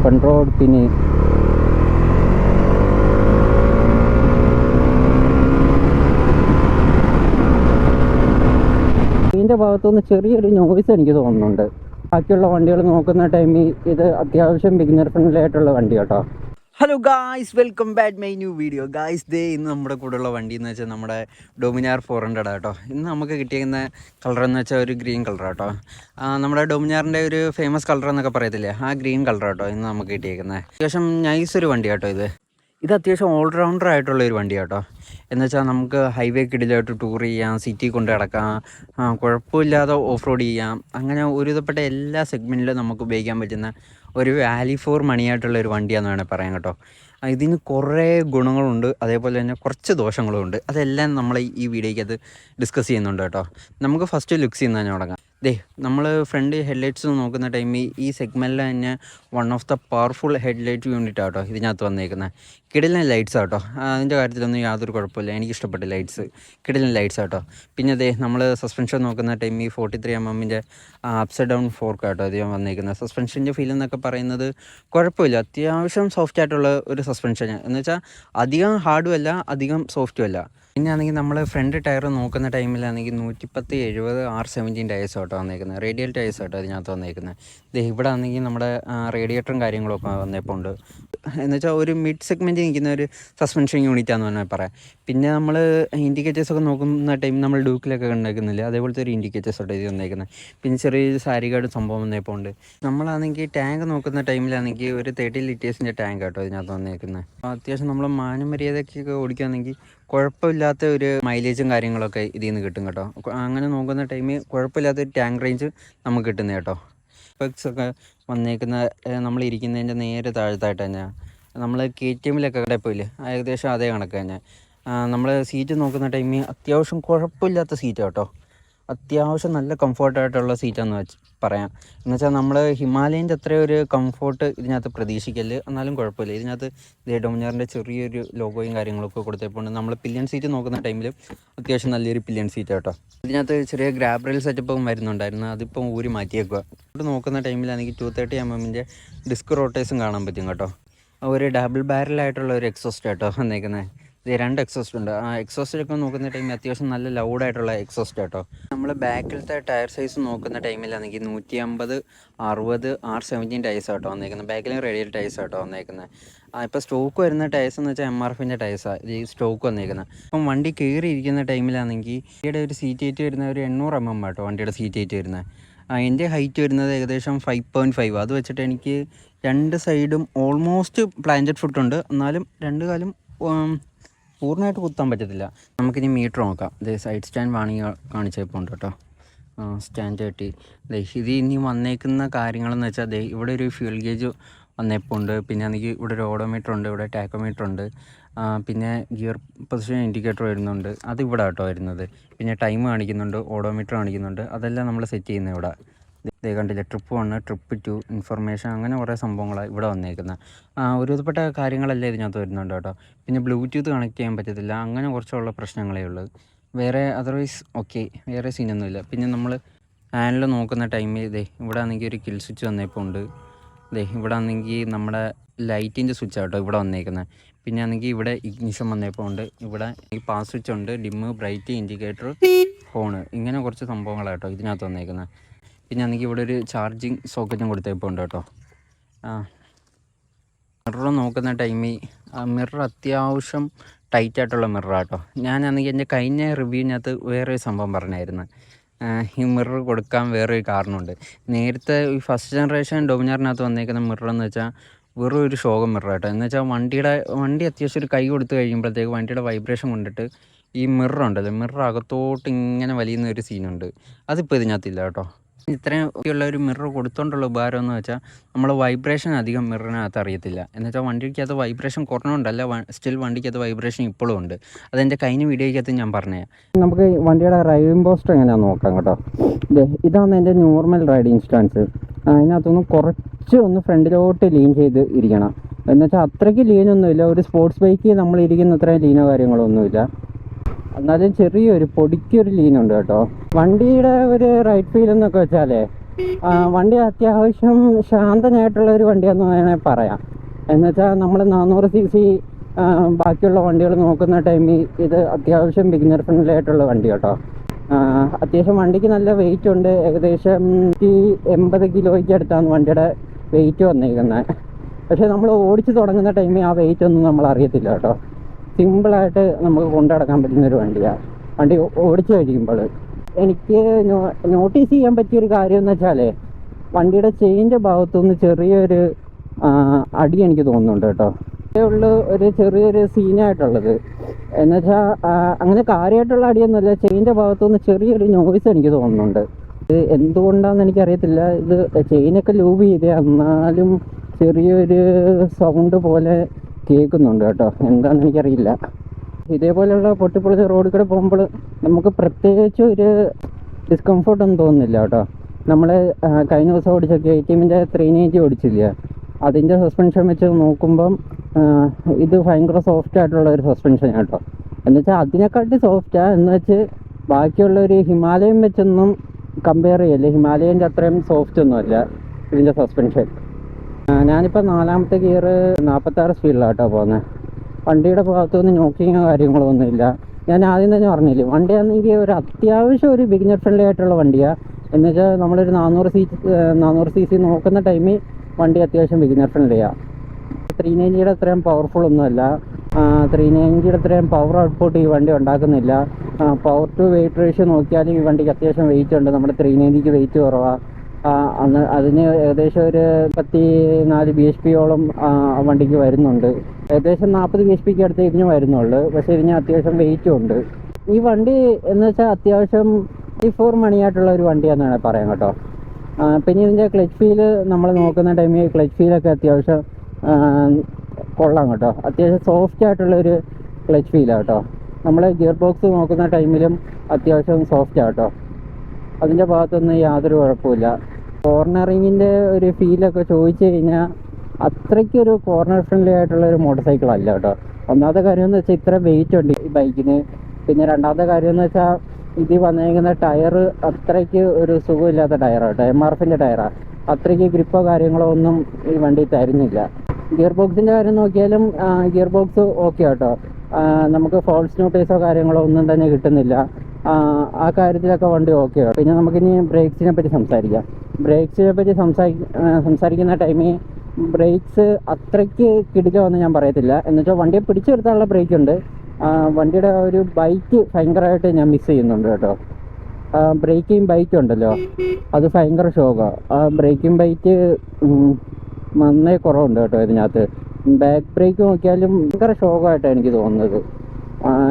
open road പിന്നെ ഇതിൻ്റെ ഭാഗത്തുനിന്ന് ചെറിയൊരു നോയ്സ് എനിക്ക് തോന്നുന്നുണ്ട്. ബാക്കിയുള്ള വണ്ടികൾ നോക്കുന്ന ടൈമിൽ ഇത് അത്യാവശ്യം ബിഗിനർ ഫ്രണ്ട്ലി ആയിട്ടുള്ള വണ്ടി കേട്ടോ. Hello guys, welcome back my new video. Guys, ഇന്ന് നമ്മുടെ കൂടെയുള്ള വണ്ടി എന്ന് വെച്ചാൽ നമ്മുടെ ഡൊമിനാർ 400 കേട്ടോ. ഇന്ന് നമുക്ക് കിട്ടിയിരിക്കുന്ന കളർ എന്ന് വെച്ചാൽ ഒരു ഗ്രീൻ കളർ കേട്ടോ. നമ്മുടെ ഡൊമിനാറിൻ്റെ ഒരു ഫേമസ് കളർ എന്നൊക്കെ പറയത്തില്ലേ, ആ ഗ്രീൻ കളർ കേട്ടോ ഇന്ന് നമുക്ക് കിട്ടിയിരിക്കുന്നത്. അത്യാവശ്യം നൈസ് ഒരു വണ്ടി കേട്ടോ. ഇത് അത്യാവശ്യം ഓൾറൗണ്ടർ ആയിട്ടുള്ള ഒരു വണ്ടി കേട്ടോ. എന്ന് വെച്ചാൽ നമുക്ക് ഹൈവേ കിടിലായിട്ട് ടൂർ ചെയ്യാം, സിറ്റി കൊണ്ട് കിടക്കാം, കുഴപ്പമില്ലാതെ ഓഫ് റോഡ് ചെയ്യാം. അങ്ങനെ ഒരുവിധപ്പെട്ട എല്ലാ സെഗ്മെൻറ്റിലും നമുക്ക് ഉപയോഗിക്കാൻ പറ്റുന്ന ഒരു വാല്യൂ ഫോർ മണിയായിട്ടുള്ള ഒരു വണ്ടിയാണെന്ന് വേണേൽ പറയാം കേട്ടോ. ഇതിന് കുറേ ഗുണങ്ങളുണ്ട്, അതേപോലെ തന്നെ കുറച്ച് ദോഷങ്ങളും ഉണ്ട്. അതെല്ലാം നമ്മൾ ഈ വീഡിയോയ്ക്കകത്ത് ഡിസ്കസ് ചെയ്യുന്നുണ്ട് കേട്ടോ. നമുക്ക് ഫസ്റ്റ് ലുക്സ് ചെയ്യുന്ന തന്നെ തുടങ്ങാം. നമ്മൾ ഫ്രണ്ട് ഹെഡ്ലൈറ്റ്സ് നോക്കുന്ന ടൈമിൽ ഈ സെഗ്മെൻറ്റിൽ തന്നെ one of the powerful headlight unit ആട്ടോ ഇതിനകത്ത് വന്നേക്കുന്നത്. കിടിലൻ ലൈറ്റ്സ് ആട്ടോ. അതിൻ്റെ കാര്യത്തിലൊന്നും യാതൊരു കുഴപ്പമില്ല, എനിക്കിഷ്ടപ്പെട്ട ലൈറ്റ്സ്, കിടിലൻ ലൈറ്റ്സ് ആട്ടോ. പിന്നെ നമ്മൾ സസ്പെൻഷൻ നോക്കുന്ന ടൈമിൽ 43mm അപ്സൈഡ് ഡൗൺ ഫോർക്ക് ആട്ടോ അധികം വന്നേക്കുന്നത്. സസ്പെൻഷൻ്റെ ഫീൽ എന്നൊക്കെ പറയുന്നത് കുഴപ്പമില്ല, അത്യാവശ്യം സോഫ്റ്റ് ആയിട്ടുള്ള ഒരു സസ്പെൻഷൻ. എന്ന് വെച്ചാൽ അധികം ഹാർഡും അല്ല, അധികം സോഫ്റ്റും അല്ല. പിന്നെ ആണെങ്കിൽ നമ്മൾ ഫ്രണ്ട് ടയർ നോക്കുന്ന ടൈമിലാണെങ്കിൽ 110/70 R17 ടയേഴ്സ് ആട്ടോ വന്നേക്കുന്നത്. റേഡിയൽ ടയേഴ്സ് ആട്ടോ അതിനകത്ത് വന്നേക്കുന്നത്. ഇവിടെ ആണെങ്കിൽ നമ്മുടെ റേഡിയേറ്ററും കാര്യങ്ങളൊക്കെ വന്നപ്പോൾ ഉണ്ട്. എന്ന് വെച്ചാൽ ഒരു മിഡ് സെഗ്മെൻറ്റ് നിൽക്കുന്ന ഒരു സസ്പെൻഷൻ യൂണിറ്റാന്ന് പറഞ്ഞാൽ പറയാം. പിന്നെ നമ്മൾ ഇൻഡിക്കേറ്റേഴ്സൊക്കെ നോക്കുന്ന ടൈം നമ്മൾ ഡ്യൂക്കിലൊക്കെ കണ്ടേക്കുന്നില്ല, അതേപോലത്തെ ഒരു ഇൻഡിക്കേറ്റേഴ്സ് ആട്ടോ ഇത് വന്നേക്കുന്നത്. പിന്നെ ചെറിയൊരു സാരി ഗാർഡ് സംഭവം വന്നപ്പോൾ ഉണ്ട്. നമ്മളാണെങ്കിൽ ടാങ്ക് നോക്കുന്ന ടൈമിലാണെങ്കിൽ ഒരു 30 ലിറ്റേഴ്സിൻ്റെ ടാങ്ക് ആട്ടോ ഇതിനകത്ത് വന്നേക്കുന്നത്. അത്യാവശ്യം നമ്മൾ മാനമര്യാദയ്ക്കൊക്കെ ഓടിക്കുകയാണെങ്കിൽ കുഴപ്പമില്ലാത്ത ഒരു മൈലേജും കാര്യങ്ങളൊക്കെ ഇതിൽ നിന്ന് കിട്ടും കേട്ടോ. അങ്ങനെ നോക്കുന്ന ടൈമിൽ കുഴപ്പമില്ലാത്തൊരു ടാങ്ക് റേഞ്ച് നമുക്ക് കിട്ടുന്നത് കേട്ടോ. സ്പെക്സൊക്കെ വന്നേക്കുന്ന നമ്മളിരിക്കുന്നതിൻ്റെ നേരെ താഴത്തായിട്ട് തന്നെ നമ്മൾ KTMലൊക്കെ കിടപ്പില്ല, ഏകദേശം അതേ കണക്ക് തന്നെ. നമ്മൾ സീറ്റ് നോക്കുന്ന ടൈമിൽ അത്യാവശ്യം കുഴപ്പമില്ലാത്ത സീറ്റ് കേട്ടോ. അത്യാവശ്യം നല്ല കംഫോർട്ടായിട്ടുള്ള സീറ്റാണെന്ന് പറയാം. എന്ന് വെച്ചാൽ നമ്മൾ ഹിമാലയൻ്റെ അത്രയും ഒരു കംഫോർട്ട് ഇതിനകത്ത് പ്രതീക്ഷിക്കല്, എന്നാലും കുഴപ്പമില്ല. ഇതിനകത്ത് ഡൊമിനാറിൻ്റെ ചെറിയൊരു ലോഗോയും കാര്യങ്ങളൊക്കെ കൊടുത്തപ്പോൾ നമ്മൾ പില്ലിയൻ സീറ്റ് നോക്കുന്ന ടൈമിൽ അത്യാവശ്യം നല്ലൊരു പില്ലിയൻ സീറ്റ് കേട്ടോ. ഇതിനകത്ത് ചെറിയ ഗ്രാബ് റെയിൽ സെറ്റപ്പും വരുന്നുണ്ടായിരുന്നു, അതിപ്പം ഊരി മാറ്റിയേക്കുക. ഇവിടെ നോക്കുന്ന ടൈമിലാണെങ്കിൽ 230mm ഡിസ്ക് റോട്ടേഴ്സും കാണാൻ പറ്റും കേട്ടോ. ഒരു ഡബിൾ ബാരലായിട്ടുള്ള ഒരു എക്സോസ്റ്റ് കേട്ടോ വന്നേക്കുന്നത്. 2 എക്സോസ്റ്റ് ഉണ്ട്. ആ എക്സോസ്റ്റിലൊക്കെ നോക്കുന്ന ടൈമിൽ അത്യാവശ്യം നല്ല ലൗഡായിട്ടുള്ള എക്സോസ്റ്റ് കേട്ടോ. നമ്മൾ ബാക്കിലത്തെ ടയർ സൈസ് നോക്കുന്ന ടൈമിലാണെങ്കിൽ 150, 60, R17 ടയേഴ്സ് ആട്ടോ വന്നേക്കുന്നത്. ബാക്കിലും റേഡിയൽ ടയേഴ്സ് ആട്ടോ വന്നേക്കുന്നത്. ഇപ്പോൾ സ്റ്റോക്ക് വരുന്ന ടയേഴ്സ് എന്ന് വെച്ചാൽ MRFൻ്റെ ടയേഴ്സാണ് ഈ സ്റ്റോക്ക് വന്നേക്കുന്നത്. അപ്പം വണ്ടി കയറിയിരിക്കുന്ന ടൈമിലാണെങ്കിൽ ഇവിടെ ഒരു സീറ്റ് ഹൈറ്റ് വരുന്ന ഒരു 800mm ആട്ടോ വണ്ടിയുടെ സീറ്റ് ഹൈറ്റ് വരുന്നത്. എൻ്റെ ഹൈറ്റ് വരുന്നത് ഏകദേശം 5.5. അത് വെച്ചിട്ട് എനിക്ക് 2 സൈഡും ഓൾമോസ്റ്റ് പ്ലാന്റഡ് ഫുട്ടുണ്ട്, എന്നാലും 2 കാലും പൂർണ്ണമായിട്ട് കുത്താൻ പറ്റത്തില്ല. നമുക്കിനി മീറ്റർ നോക്കാം. സൈഡ് സ്റ്റാൻഡ് വാണിങ് കാണിച്ചപ്പോൾ ഉണ്ട് കേട്ടോ. സ്റ്റാൻഡ് കെട്ടി ഇത് ഇനി വന്നേക്കുന്ന കാര്യങ്ങളെന്ന് വെച്ചാൽ ഇവിടെ ഒരു ഫ്യൂൽ ഗേജ് വന്നപ്പോൾ ഉണ്ട്. പിന്നെ എനിക്ക് ഇവിടെ ഒരു ഓഡോമീറ്റർ ഉണ്ട്, ഇവിടെ ടാക്കോമീറ്റർ ഉണ്ട്. പിന്നെ ഗിയർ പൊസിഷൻ ഇൻഡിക്കേറ്റർ വരുന്നുണ്ട്, അതിവിടെ കേട്ടോ വരുന്നത്. പിന്നെ ടൈം കാണിക്കുന്നുണ്ട്, ഓഡോമീറ്റർ കാണിക്കുന്നുണ്ട്. അതെല്ലാം നമ്മൾ സെറ്റ് ചെയ്യുന്നത് ഇവിടെ. കണ്ടില്ല, ട്രിപ്പ് 1, ട്രിപ്പ് 2, ഇൻഫർമേഷൻ, അങ്ങനെ കുറേ സംഭവങ്ങളാണ് ഇവിടെ വന്നേക്കുന്നത്. ഒരുവിധപ്പെട്ട കാര്യങ്ങളെല്ലാം ഇതിനകത്ത് വരുന്നുണ്ട് കേട്ടോ. പിന്നെ ബ്ലൂടൂത്ത് കണക്ട് ചെയ്യാൻ പറ്റത്തില്ല, അങ്ങനെ കുറച്ചുള്ള പ്രശ്നങ്ങളേ ഉള്ളൂ. വേറെ അതർവൈസ് ഓക്കെ, വേറെ സീനൊന്നുമില്ല. പിന്നെ നമ്മൾ ഹാൻഡിൽ നോക്കുന്ന ടൈമിൽ ഇവിടെ ആണെങ്കിൽ ഒരു കിൽ സ്വിച്ച് വന്നപ്പോൾ ഉണ്ട്. ഇവിടെ ആണെങ്കിൽ നമ്മുടെ ലൈറ്റിൻ്റെ സ്വിച്ച് ആട്ടോ ഇവിടെ വന്നേക്കുന്നത്. പിന്നെ ആണെങ്കിൽ ഇവിടെ ഇഗ്നിഷൻ വന്നപ്പോൾ ഉണ്ട്. ഇവിടെ ഈ പാസ് സ്വിച്ച് ഉണ്ട്, ഡിമ്മ്, ബ്രൈറ്റ്, ഇൻഡിക്കേറ്റർ, ഹോണ്, ഇങ്ങനെ കുറച്ച് സംഭവങ്ങളാട്ടോ ഇതിനകത്ത് വന്നേക്കുന്നത്. പിന്നെ ആണെങ്കിൽ ഇവിടെ ഒരു ചാർജിങ് സോക്കറ്റും കൊടുത്തപ്പോൾ ഉണ്ട് കേട്ടോ. മിറർ നോക്കുന്ന ടൈമിൽ മിറർ അത്യാവശ്യം ടൈറ്റായിട്ടുള്ള മിററാട്ടോ. ഞാനാണെങ്കിൽ എൻ്റെ കഴിഞ്ഞ റിവ്യൂവിനകത്ത് വേറൊരു സംഭവം പറഞ്ഞായിരുന്നു. ഈ മിറർ കൊടുക്കാൻ വേറൊരു കാരണമുണ്ട്. നേരത്തെ ഈ ഫസ്റ്റ് ജനറേഷൻ ഡൊമിനാറിനകത്ത് വന്നേക്കുന്ന മിറർ എന്ന് വെച്ചാൽ വെറും ഒരു ഷോകം മിറർ കേട്ടോ. എന്ന് വെച്ചാൽ വണ്ടി അത്യാവശ്യം ഒരു കൈ കൊടുത്ത് കഴിയുമ്പോഴത്തേക്ക് വണ്ടിയുടെ വൈബ്രേഷൻ കൊണ്ടിട്ട് ഈ മിറർ ഉണ്ടല്ലോ, മിറർ അകത്തോട്ട് ഇങ്ങനെ വലിയുന്ന ഒരു സീനുണ്ട്. അതിപ്പോൾ ഇതിനകത്തില്ല കേട്ടോ. ഇത്രയും ഉള്ള ഒരു മിറർ കൊടുത്തോണ്ടുള്ള ഉപകാരം എന്ന് വെച്ചാൽ നമ്മൾ വൈബ്രേഷൻ അധികം മിററിനകത്ത് അറിയത്തില്ല. എന്ന് വെച്ചാൽ വണ്ടിക്കകത്ത് വൈബ്രേഷൻ കുറഞ്ഞുകൊണ്ടല്ല, സ്റ്റിൽ വണ്ടിക്കകത്ത് വൈബ്രേഷൻ ഇപ്പോഴും ഉണ്ട്. അതെൻ്റെ കഴിഞ്ഞ വീഡിയോയ്ക്കകത്ത് ഞാൻ പറഞ്ഞേ. നമുക്ക് വണ്ടിയുടെ റൈഡിംഗ് പോസ്റ്റർ എങ്ങനെയാണെന്ന് നോക്കാം കേട്ടോ. ഇതാണ് എൻ്റെ നോർമൽ റൈഡിങ് സ്റ്റാൻസ്. അതിനകത്തൊന്ന് കുറച്ച് ഒന്ന് ഫ്രണ്ടിലോട്ട് ലീൻ ചെയ്ത് ഇരിക്കണം. എന്നുവെച്ചാൽ അത്രയ്ക്ക് ലീനൊന്നുമില്ല, ഒരു സ്പോർട്സ് ബൈക്ക് നമ്മൾ ഇരിക്കുന്ന അത്രയും ലീനോ കാര്യങ്ങളൊന്നുമില്ല. എന്നാലും ചെറിയൊരു പൊടിക്കൊരു ലീനുണ്ട് കേട്ടോ. വണ്ടിയുടെ ഒരു റൈഡ് ഫീൽ എന്നൊക്കെ വെച്ചാലേ വണ്ടി അത്യാവശ്യം ശാന്തനായിട്ടുള്ള ഒരു വണ്ടിയെന്ന് വേണമെങ്കിൽ പറയാം. എന്നുവെച്ചാൽ നമ്മൾ 400 cc ബാക്കിയുള്ള വണ്ടികൾ നോക്കുന്ന ടൈമിൽ ഇത് അത്യാവശ്യം ബിഗിനർ ഫ്രണ്ട്ലി ആയിട്ടുള്ള വണ്ടി കേട്ടോ. അത്യാവശ്യം വണ്ടിക്ക് നല്ല വെയിറ്റ് ഉണ്ട്. ഏകദേശം 80 കിലോയ്ക്ക് അടുത്താണ് വണ്ടിയുടെ വെയിറ്റ് വന്നിരിക്കുന്നത്. പക്ഷേ നമ്മൾ ഓടിച്ച് തുടങ്ങുന്ന ടൈമിൽ ആ വെയിറ്റ് ഒന്നും നമ്മൾ അറിയത്തില്ല കേട്ടോ. സിമ്പിളായിട്ട് നമുക്ക് കൊണ്ടു നടക്കാൻ പറ്റുന്നൊരു വണ്ടിയാണ്. വണ്ടി ഓടിച്ച് കഴിയുമ്പോൾ എനിക്ക് നോട്ടീസ് ചെയ്യാൻ പറ്റിയൊരു കാര്യം എന്ന് വെച്ചാൽ വണ്ടിയുടെ ചെയിൻ്റെ ഭാഗത്തുനിന്ന് ചെറിയൊരു അടി എനിക്ക് തോന്നുന്നുണ്ട് കേട്ടോ. ഉള്ള ഒരു ചെറിയൊരു സീനായിട്ടുള്ളത് എന്നുവെച്ചാൽ അങ്ങനെ കാര്യമായിട്ടുള്ള അടിയൊന്നുമില്ല. ചെയിൻ്റെ ഭാഗത്തുനിന്ന് ചെറിയൊരു നോയ്സ് എനിക്ക് തോന്നുന്നുണ്ട്. ഇത് എന്തുകൊണ്ടാണെന്ന് എനിക്കറിയത്തില്ല. ഇത് ചെയിനൊക്കെ ലൂബ് ചെയ്തേ എന്നാലും ചെറിയൊരു സൗണ്ട് പോലെ കേൾക്കുന്നുണ്ട് കേട്ടോ. എന്താണെന്ന് എനിക്കറിയില്ല. ഇതേപോലെയുള്ള പൊട്ടിപ്പൊളിച്ച റോഡിൽ കൂടെ പോകുമ്പോൾ നമുക്ക് പ്രത്യേകിച്ച് ഒരു ഡിസ്കംഫർട്ടൊന്നും തോന്നുന്നില്ല കേട്ടോ. നമ്മൾ കഴിഞ്ഞ ദിവസം ഓടിച്ച KTM-ൻ്റെ 390 ഓടിച്ചില്ല, അതിൻ്റെ സസ്പെൻഷൻ വെച്ച് നോക്കുമ്പം ഇത് ഭയങ്കര സോഫ്റ്റ് ആയിട്ടുള്ള ഒരു സസ്പെൻഷൻ കേട്ടോ. എന്നുവെച്ചാൽ അതിനെക്കാട്ടി സോഫ്റ്റാണ് എന്ന് വെച്ച് ബാക്കിയുള്ള ഒരു ഹിമാലയൻ വെച്ചൊന്നും കമ്പയർ ചെയ്യല്ലേ. ഹിമാലയൻ്റെ അത്രയും സോഫ്റ്റ് ഒന്നുമല്ല ഇതിൻ്റെ സസ്പെൻഷൻ. ഞാനിപ്പോൾ 4ാമത്തെ ഗിയർ 46 സ്പീഡിലാണ് കേട്ടോ പോകുന്നത്. വണ്ടിയുടെ ഭാഗത്തുനിന്ന് നോക്കിങ്ങോ കാര്യങ്ങളോ ഒന്നുമില്ല. ഞാൻ ആദ്യം തന്നെ പറഞ്ഞില്ലേ, വണ്ടിയാണെങ്കിൽ ഒരു അത്യാവശ്യം ഒരു ബിഗിനർ ഫ്രണ്ട്ലി ആയിട്ടുള്ള വണ്ടിയാണ്. എന്നുവെച്ചാൽ നമ്മളൊരു 400 cc നോക്കുന്ന ടൈമിൽ വണ്ടി അത്യാവശ്യം ബിഗിനർ ഫ്രണ്ട്ലിയാണ്. 390യുടെ അത്രയും പവർഫുൾ ഒന്നുമല്ല. 390യുടെ അത്രയും പവർ ഔട്ട്പുട്ട് ഈ വണ്ടി ഉണ്ടാക്കുന്നില്ല. പവർ ടു വെയിറ്റ് റേഷ്യോ നോക്കിയാലും ഈ വണ്ടിക്ക് അത്യാവശ്യം വെയിറ്റ് ഉണ്ട്. നമ്മുടെ 390ക്ക് വെയിറ്റ് കുറവാണ്. അതിന് ഏകദേശം ഒരു 34 bhp-യോളം വണ്ടിക്ക് വരുന്നുണ്ട്. ഏകദേശം 40 bhp-ക്ക് അടുത്ത് ഇതിന് വരുന്നുള്ളൂ. പക്ഷേ ഇതിന് അത്യാവശ്യം വെയിറ്റും ഉണ്ട്. ഈ വണ്ടി എന്ന് വെച്ചാൽ അത്യാവശ്യം 24 മണിയായിട്ടുള്ള ഒരു വണ്ടിയാണെന്നാണ് പറയാം കേട്ടോ. പിന്നെ ഇതിൻ്റെ ക്ലച്ച് ഫീല് നമ്മൾ നോക്കുന്ന ടൈമിൽ ക്ലച്ച് ഫീലൊക്കെ അത്യാവശ്യം കൊള്ളാം കേട്ടോ. അത്യാവശ്യം സോഫ്റ്റ് ആയിട്ടുള്ളൊരു ക്ലച്ച് ഫീലാണ് കേട്ടോ. നമ്മൾ ഗിയർ ബോക്സ് നോക്കുന്ന ടൈമിലും അത്യാവശ്യം സോഫ്റ്റാണ് കേട്ടോ. അതിൻ്റെ ഭാഗത്തൊന്നും യാതൊരു കുഴപ്പമില്ല. കോർണറിങ്ങിൻ്റെ ഒരു ഫീലൊക്കെ ചോദിച്ചു കഴിഞ്ഞാൽ അത്രയ്ക്കൊരു കോർണർ ഫ്രണ്ട്ലി ആയിട്ടുള്ള ഒരു മോട്ടോർ സൈക്കിൾ അല്ല കേട്ടോ. ഒന്നാമത്തെ കാര്യം എന്ന് വെച്ചാൽ ഇത്ര വെയിറ്റ് ഉണ്ട് ഈ ബൈക്കിന്. പിന്നെ രണ്ടാമത്തെ കാര്യം എന്ന് വെച്ചാൽ ഇത് വന്നിരിക്കുന്ന ടയർ അത്രയ്ക്ക് ഒരു സുഖമില്ലാത്ത ടയറാണ് കേട്ടോ. MRF-ൻ്റെ ടയറാണ്. അത്രയ്ക്ക് ഗ്രിപ്പോ കാര്യങ്ങളോ ഒന്നും ഈ വണ്ടി തരുന്നില്ല. ഗിയർ ബോക്സിൻ്റെ കാര്യം നോക്കിയാലും ഗിയർ ബോക്സ് ഓക്കെ കേട്ടോ. നമുക്ക് ഫോൾസ് നോട്ടീസോ കാര്യങ്ങളോ ഒന്നും തന്നെ കിട്ടുന്നില്ല. ആ കാര്യത്തിലൊക്കെ വണ്ടി ഓക്കെ. പിന്നെ നമുക്കിനി ബ്രേക്സിനെ പറ്റി സംസാരിക്കാം. ബ്രേക്സിനെ പറ്റി സംസാരിക്കുന്ന ടൈമിൽ ബ്രേക്സ് അത്രയ്ക്ക് കിടിലമെന്ന് ഞാൻ പറയത്തില്ല. എന്നുവെച്ചാൽ വണ്ടിയെ പിടിച്ചു നിർത്താനുള്ള ബ്രേക്ക് ഉണ്ട്. വണ്ടിയുടെ ഒരു ബൈറ്റ് ഭയങ്കരമായിട്ട് ഞാൻ മിസ് ചെയ്യുന്നുണ്ട് കേട്ടോ. ബ്രേക്കിംഗ് ബൈറ്റ് ഉണ്ടല്ലോ, അത് ഭയങ്കര ഷോക്കാണ്. ആ ബ്രേക്കിംഗ് ബൈറ്റ് നന്നായി കുറവുണ്ട് കേട്ടോ ഇതിനകത്ത്. ബാക്ക് ബ്രേക്ക് നോക്കിയാലും ഭയങ്കര ഷോക്കായിട്ടാണ് എനിക്ക് തോന്നുന്നത്.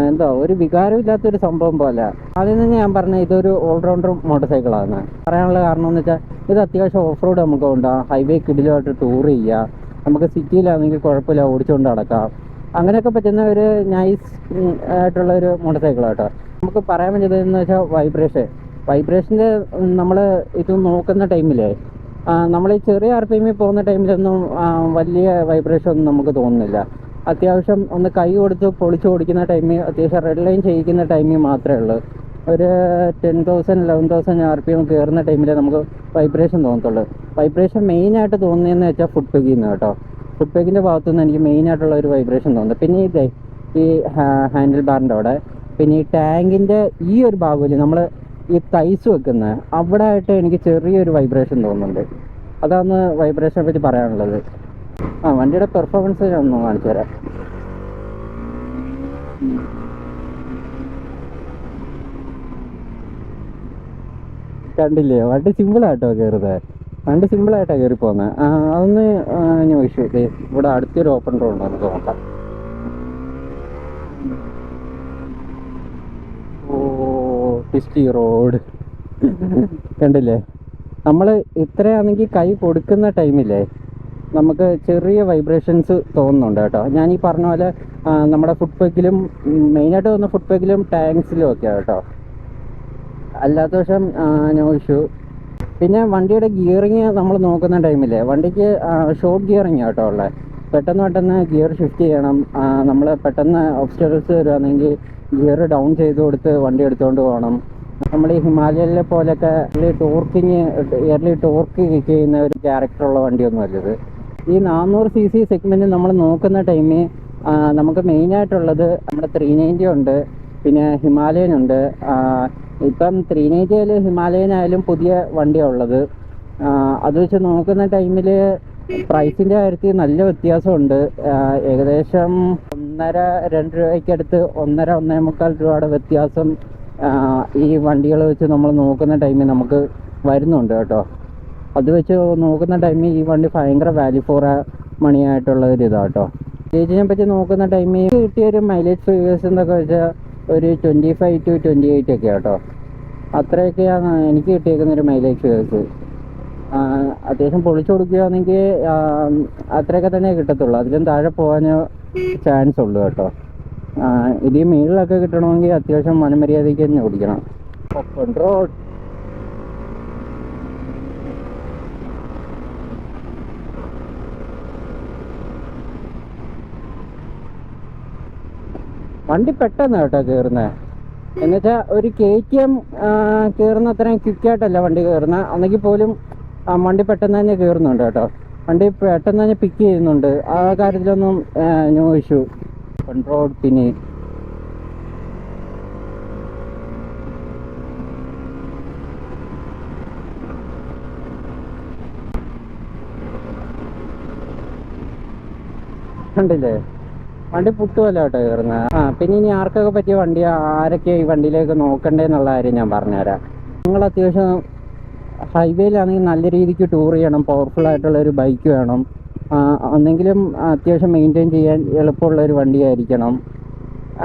എന്താ ഒരു വികാരമില്ലാത്തൊരു സംഭവം പോലെ. ആദ്യം തന്നെ ഞാൻ പറഞ്ഞ ഇതൊരു ഓൾറൗണ്ടർ മോട്ടോർ സൈക്കിളാണ്. പറയാനുള്ള കാരണം എന്ന് വെച്ചാൽ ഇത് അത്യാവശ്യം ഓഫ് റോഡ് നമുക്ക് ഉണ്ടാകും. ഹൈവേ കിടിലുമായിട്ട് ടൂർ ചെയ്യുക, നമുക്ക് സിറ്റിയിലാണെങ്കിൽ കുഴപ്പമില്ല, ഓടിച്ചുകൊണ്ട് നടക്കാം. അങ്ങനെയൊക്കെ പറ്റുന്ന ഒരു നൈസ് ആയിട്ടുള്ള ഒരു മോട്ടോർ സൈക്കിളാണ് കേട്ടോ. നമുക്ക് പറയാൻ പറ്റുന്നതെന്ന് വെച്ചാൽ വൈബ്രേഷൻ്റെ നമ്മൾ ഇത് നോക്കുന്ന ടൈമിലേ നമ്മൾ ഈ ചെറിയ RPM പോകുന്ന ടൈമിലൊന്നും വലിയ വൈബ്രേഷൻ ഒന്നും നമുക്ക് തോന്നുന്നില്ല. അത്യാവശ്യം ഒന്ന് കൈ കൊടുത്ത് പൊളിച്ച് ഓടിക്കുന്ന ടൈമിൽ, അത്യാവശ്യം റെഡ് ലൈൻ ചെയ്യിക്കുന്ന ടൈമിൽ മാത്രമേ ഉള്ളൂ. ഒരു 10,000 11,000 RPM കയറുന്ന ടൈമിൽ നമുക്ക് വൈബ്രേഷൻ തോന്നത്തുള്ളൂ. വൈബ്രേഷൻ മെയിനായിട്ട് തോന്നുന്നതെന്ന് വെച്ചാൽ ഫുഡ് പെഗിൽ നിന്ന് കേട്ടോ. ഫുഡ് പെഗിൻ്റെ ഭാഗത്തുനിന്ന് എനിക്ക് മെയിനായിട്ടുള്ള ഒരു വൈബ്രേഷൻ തോന്നുന്നത്. പിന്നെ ഈ ഹാൻഡിൽ ബാറിൻ്റെ അവിടെ, പിന്നെ ഈ ടാങ്കിൻ്റെ ഈ ഒരു ഭാഗമില്ല, നമ്മൾ ഈ തൈസ് വെക്കുന്നത് അവിടെ ആയിട്ട് എനിക്ക് ചെറിയൊരു വൈബ്രേഷൻ തോന്നുന്നുണ്ട്. അതാണ് വൈബ്രേഷനെ പറ്റി പറയാനുള്ളത്. വണ്ടിയുടെ പെർഫോമൻസ് ഞാൻ ഒന്ന് കാണിച്ചു തരാം. കണ്ടില്ലേ, വണ്ടി സിമ്പിളായിട്ടോ കയറുന്നത്. വണ്ടി സിമ്പിളായിട്ടാണ് കയറി പോകുന്നത്. അതൊന്ന് ചോദിച്ചു. ഇവിടെ അടുത്തൊരു ഓപ്പൺ റോഡ് ഉണ്ടോ നമുക്ക് നോക്കാം. ടിസ്റ്റി റോഡ് കണ്ടില്ലേ. നമ്മൾ ഇത്രയാണെങ്കിൽ കൈ കൊടുക്കുന്ന ടൈമില്ലേ നമുക്ക് ചെറിയ വൈബ്രേഷൻസ് തോന്നുന്നുണ്ട് കേട്ടോ. ഞാൻ ഈ പറഞ്ഞ പോലെ നമ്മുടെ ഫുഡ് പെഗിലും മെയിനായിട്ട് തോന്നുന്ന ഫുഡ് പെഗിലും ടാങ്ക്സിലും ഒക്കെയാണ് കേട്ടോ. അല്ലാത്ത പക്ഷം നോ ഇഷ്യൂ. പിന്നെ വണ്ടിയുടെ ഗിയറിങ് നമ്മൾ നോക്കുന്ന ടൈമില്ലേ വണ്ടിക്ക് ഷോർട്ട് ഗിയറിങ് കേട്ടോ ഉള്ളത്. പെട്ടെന്ന് ഗിയർ ഷിഫ്റ്റ് ചെയ്യണം. നമ്മൾ പെട്ടെന്ന് ഒബ്സ്റ്റക്കിൾസ് വരുവാണെങ്കിൽ ഗിയർ ഡൗൺ ചെയ്ത് കൊടുത്ത് വണ്ടി എടുത്തുകൊണ്ട് പോകണം. നമ്മൾ ഈ ഹിമാലയനിലെ പോലൊക്കെ ഇയർലി ടോർക്ക് ചെയ്യുന്ന ഒരു ക്യാരക്ടറുള്ള വണ്ടിയൊന്നും അല്ലത്. ഈ 400 cc സെഗ്മെൻറ്റ് നമ്മൾ നോക്കുന്ന ടൈമിൽ നമുക്ക് മെയിനായിട്ടുള്ളത് നമ്മുടെ 390 ഉണ്ട്, പിന്നെ ഹിമാലയൻ ഉണ്ട്. ഇപ്പം 390 ഹിമാലയൻ ആയാലും പുതിയ വണ്ടിയാണ് ഉള്ളത്. അത് വെച്ച് നോക്കുന്ന ടൈമിൽ പ്രൈസിൻ്റെ കാര്യത്തിൽ നല്ല വ്യത്യാസമുണ്ട്. ഏകദേശം 1.5-2 രൂപയ്ക്കടുത്ത് 1.5-1.25 രൂപയുടെ വ്യത്യാസം ഈ വണ്ടികൾ വെച്ച് നമ്മൾ നോക്കുന്ന ടൈമിൽ നമുക്ക് വരുന്നുണ്ട് കേട്ടോ. അത് വെച്ച് നോക്കുന്ന ടൈമിൽ ഈ വണ്ടി ഭയങ്കര വാല്യൂ ഫോർ മണി ആയിട്ടുള്ള ഒരു ഇതാണ് കേട്ടോ. മൈലേജിനെ പറ്റി നോക്കുന്ന ടൈമിൽ കിട്ടിയൊരു മൈലേജ് ഫിഗേഴ്സ് എന്നൊക്കെ വെച്ചാൽ ഒരു 25 to 28 ഒക്കെ കേട്ടോ. അത്രയൊക്കെയാണ് എനിക്ക് കിട്ടിയേക്കുന്നൊരു മൈലേജ് ഫിഗേഴ്സ്. അത്യാവശ്യം പൊളിച്ചു കൊടുക്കുകയാണെങ്കിൽ അത്രയൊക്കെ തന്നെ കിട്ടത്തുള്ളൂ, അതിലും താഴെ പോകാൻ ചാൻസ് ഉള്ളൂ കേട്ടോ. ഇതിൽ മേളിലൊക്കെ കിട്ടണമെങ്കിൽ അത്യാവശ്യം മനമര്യാദയ്ക്ക് തന്നെ ഓടിക്കണം. ഓപ്പൺ റോഡ് വണ്ടി പെട്ടെന്ന് കേട്ടോ കയറുന്നത്. എന്നുവെച്ചാൽ ഒരു KTM കയറുന്ന അത്രയും ക്വിക്കായിട്ടല്ല വണ്ടി കയറുന്നത്, അന്നെങ്കിൽ പോലും വണ്ടി പെട്ടെന്ന് തന്നെ കയറുന്നുണ്ട് കേട്ടോ. വണ്ടി പെട്ടെന്ന് തന്നെ പിക്ക് ചെയ്യുന്നുണ്ട്, ആ കാര്യത്തിലൊന്നും നോ ഇഷ്യൂ. കൺട്രോൾ പിന്നെ കണ്ടില്ലേ, വണ്ടി പുട്ടുമല്ല കേട്ടോ കയറുന്നത്. പിന്നെ ഇനി ആർക്കൊക്കെ പറ്റിയ വണ്ടി, ആരൊക്കെ ഈ വണ്ടിയിലേക്ക് നോക്കണ്ടേന്നുള്ള കാര്യം ഞാൻ പറഞ്ഞുതരാം. നിങ്ങൾ അത്യാവശ്യം ഹൈവേയിലാണെങ്കിൽ നല്ല രീതിക്ക് ടൂർ ചെയ്യണം, പവർഫുൾ ആയിട്ടുള്ള ഒരു ബൈക്ക് വേണം, ഒന്നെങ്കിലും അത്യാവശ്യം മെയിൻറ്റെയിൻ ചെയ്യാൻ എളുപ്പമുള്ളൊരു വണ്ടിയായിരിക്കണം.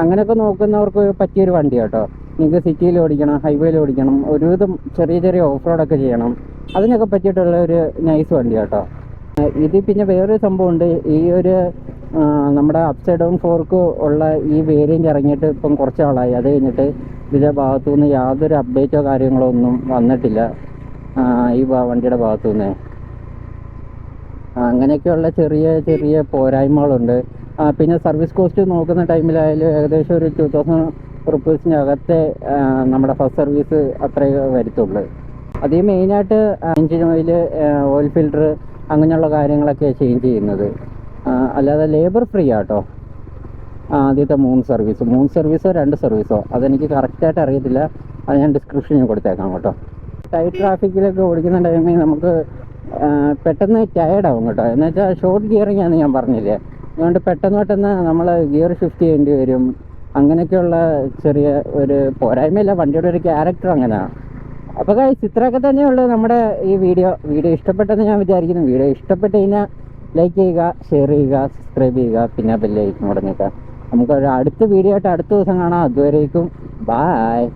അങ്ങനെയൊക്കെ നോക്കുന്നവർക്ക് പറ്റിയൊരു വണ്ടി കേട്ടോ. നിങ്ങൾക്ക് സിറ്റിയിൽ ഓടിക്കണം, ഹൈവേയിൽ ഓടിക്കണം, ഒരുവിധം ചെറിയ ചെറിയ ഓഫ് റോഡൊക്കെ ചെയ്യണം, അതിനൊക്കെ പറ്റിയിട്ടുള്ള ഒരു നൈസ് വണ്ടി കേട്ടോ. ഇത് പിന്നെ വേറൊരു സംഭവമുണ്ട്, ഈ ഒരു നമ്മുടെ അപ്സൈഡ് ഡൗൺ ഫോർക്ക് ഉള്ള ഈ വേരിയൻ്റ് ഇറങ്ങിയിട്ട് ഇപ്പം കുറച്ച് നാളായി. അത് കഴിഞ്ഞിട്ട് ഇതിൻ്റെ ഭാഗത്തുനിന്ന് യാതൊരു അപ്ഡേറ്റോ കാര്യങ്ങളോ ഒന്നും വന്നിട്ടില്ല ഈ വണ്ടിയുടെ ഭാഗത്തുനിന്ന്. അങ്ങനെയൊക്കെയുള്ള ചെറിയ ചെറിയ പോരായ്മകളുണ്ട്. പിന്നെ സർവീസ് കോസ്റ്റ് നോക്കുന്ന ടൈമിലായാലും ഏകദേശം ഒരു 2000 റുപ്പീസിനകത്തെ നമ്മുടെ ഫസ്റ്റ് സർവീസ് അത്രയേ വരുത്തുള്ളൂ. അതിൽ മെയിനായിട്ട് എൻജിൻ ഓയിൽ ഫിൽറ്റർ അങ്ങനെയുള്ള കാര്യങ്ങളൊക്കെ ചേഞ്ച് ചെയ്യുന്നത്, അല്ലാതെ ലേബർ ഫ്രീ ആട്ടോ. ആദ്യത്തെ 3 സർവീസോ 2 സർവീസോ അതെനിക്ക് കറക്റ്റായിട്ട് അറിയത്തില്ല, അത് ഞാൻ ഡിസ്ക്രിപ്ഷനിൽ കൊടുത്തേക്കാം കേട്ടോ. ടൈറ്റ് ട്രാഫിക്കിലൊക്കെ ഓടിക്കുന്ന ടൈമിൽ നമുക്ക് പെട്ടെന്ന് ടയേർഡാവും കേട്ടോ. എന്നുവെച്ചാൽ ഷോർട്ട് ഗിയറിംഗ് ആണ് ഞാൻ പറഞ്ഞില്ലേ, അതുകൊണ്ട് പെട്ടെന്ന് നമ്മൾ ഗിയർ ഷിഫ്റ്റ് ചെയ്യേണ്ടി വരും. അങ്ങനെയൊക്കെയുള്ള ചെറിയ ഒരു പോരായ്മയില്ല, വണ്ടിയുടെ ഒരു ക്യാരക്ടർ അങ്ങനെയാണ്. അപ്പോൾ ഗൈസ് ഇത്രയൊക്കെ തന്നെയുള്ളൂ നമ്മുടെ ഈ വീഡിയോ ഇഷ്ടപ്പെട്ടെന്ന് ഞാൻ വിചാരിക്കുന്നു. വീഡിയോ ഇഷ്ടപ്പെട്ട് കഴിഞ്ഞാൽ ലൈക്ക് ചെയ്യുക, ഷെയർ ചെയ്യുക, സബ്സ്ക്രൈബ് ചെയ്യുക, പിന്നെ ബെല്ലൈക്കൺ കൂടെ നിൽക്കുക. നമുക്ക് അടുത്ത വീഡിയോ ആയിട്ട് അടുത്ത ദിവസം കാണാം. അതുവരേക്കും ബായ്.